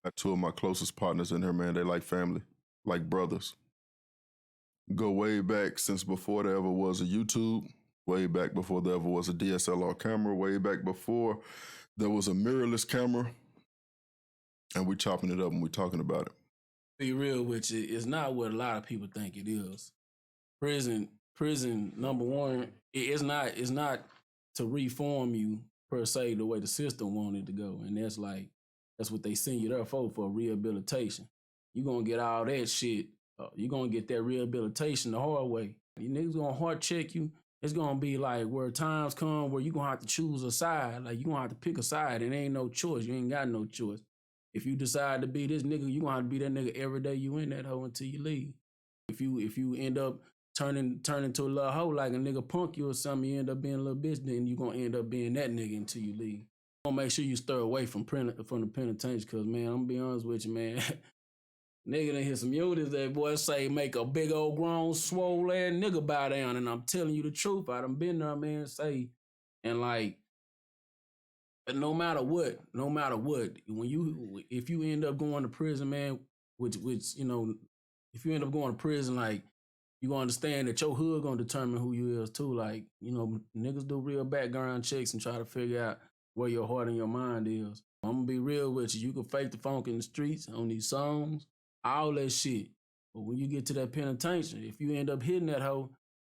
Got two of my closest partners in here, man. They like family, like brothers. Go way back since before there ever was a YouTube, way back before there ever was a DSLR camera, way back before there was a mirrorless camera. And we chopping it up and we talking about it. Be real with you, it's not what a lot of people think it is. Prison, number one, it's not to reform you per se the way the system wanted to go. And that's what they send you there for rehabilitation. You're gonna get all that shit. You're gonna get that rehabilitation the hard way. You niggas gonna heart check you. It's gonna be like where times come where you're gonna have to choose a side. Like you're gonna have to pick a side. It ain't no choice. You ain't got no choice. If you decide to be this nigga, you gonna have to be that nigga every day you in that hoe until you leave. If you end up turning to a little hoe like a nigga punk you or something, you end up being a little bitch, then you gonna end up being that nigga until you leave. Gonna make sure you stir away from the penitentiary, cause man, I'm gonna be honest with you, man. Nigga done hear some units that boy say make a big old grown swole ass nigga bow down, and I'm telling you the truth. I done been there, man. Say, and like, no matter what, if you end up going to prison, man, which you know, if you end up going to prison, like, you gonna understand that your hood gonna determine who you is too. Like, you know, niggas do real background checks and try to figure out where your heart and your mind is. I'm gonna be real with you. You can fake the funk in the streets on these songs, all that shit. But when you get to that penitentiary, if you end up hitting that hoe,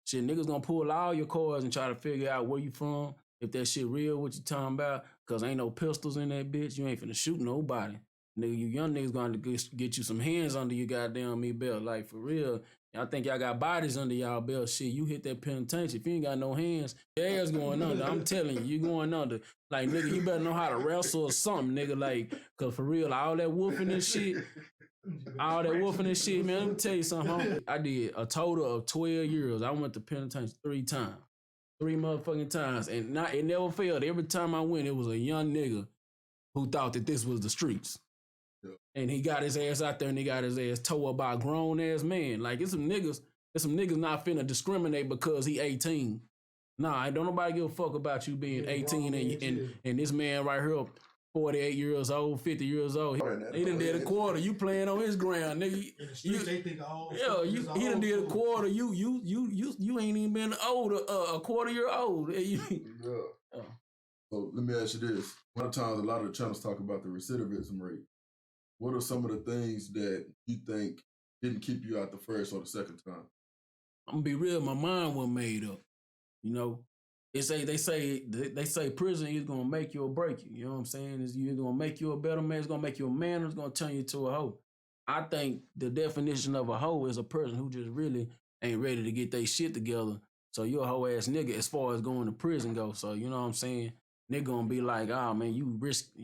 shit, niggas gonna pull all your cards and try to figure out where you from, if that shit real, what you talking about, cause ain't no pistols in that bitch. You ain't finna shoot nobody. Nigga, you young niggas gonna get you some hands under your goddamn me belt. Like, for real. I think y'all got bodies under y'all belt. Shit, you hit that penitentiary. If you ain't got no hands, your ass going under. I'm telling you, you going under. Like, nigga, you better know how to wrestle or something, nigga. Like, cause for real, all that whooping and shit, man, let me tell you something, homie. I did a total of 12 years. I went to penitentiary 3 times. 3 motherfucking times. And it never failed. Every time I went, it was a young nigga who thought that this was the streets. Yeah. And he got his ass out there and he got his ass towed by a grown ass man. Like, it's some niggas not finna discriminate because he 18. Nah, don't nobody give a fuck about you being 18 and this man right here 48 years old, 50 years old. He done did a quarter. You playing on his ground, nigga. He done did a quarter. You ain't even been older, a quarter year old. Yeah. So let me ask you this. A lot of times, a lot of the channels talk about the recidivism rate. What are some of the things that you think didn't keep you out the first or the second time? I'm gonna be real. My mind wasn't made up. You know, they say prison is gonna make you or break you. You know what I'm saying? It's either gonna make you a better man, it's gonna make you a man, or it's gonna turn you to a hoe. I think the definition of a hoe is a person who just really ain't ready to get their shit together. So you're a hoe ass nigga as far as going to prison goes. So you know what I'm saying? Nigga gonna be like, oh man, you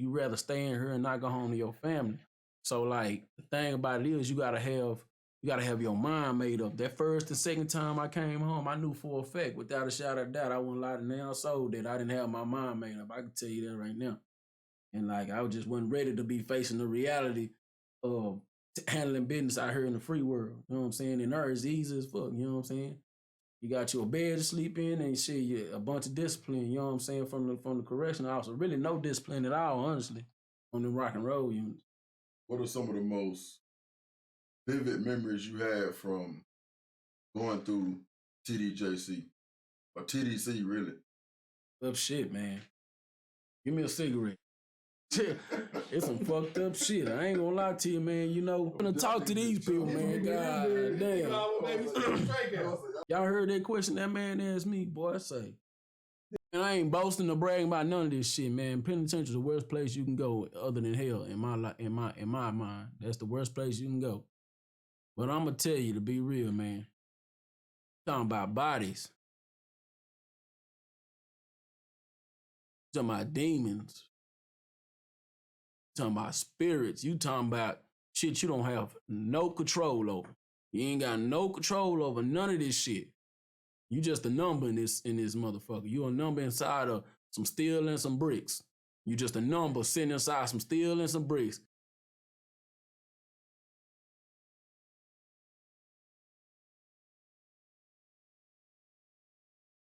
rather stay in here and not go home to your family. So like the thing about it is you gotta have your mind made up. That first and second time I came home, I knew for a fact, without a shadow of doubt, I wouldn't lie to now soul that I didn't have my mind made up. I can tell you that right now. And like I just wasn't ready to be facing the reality of handling business out here in the free world. You know what I'm saying? And there it's easy as fuck, you know what I'm saying? You got your bed to sleep in and shit, a bunch of discipline, you know what I'm saying, from the correctional officer. Really no discipline at all, honestly, on the rock and roll units. What are some of the most vivid memories you had from going through TDJC or TDC, really? Up shit, man. Give me a cigarette. It's some fucked up shit. I ain't gonna lie to you, man. You know, I'm gonna talk to these people, man. God damn. Y'all heard that question that man asked me, boy? I say. And I ain't boasting or bragging about none of this shit, man. Penitentiary is the worst place you can go other than hell in my mind. That's the worst place you can go. But I'm gonna tell you, to be real, man. Talking about bodies. Talking about demons. Talking about spirits. You talking about shit you don't have no control over. You ain't got no control over none of this shit. You just a number in this motherfucker. You a number inside of some steel and some bricks. You just a number sitting inside some steel and some bricks.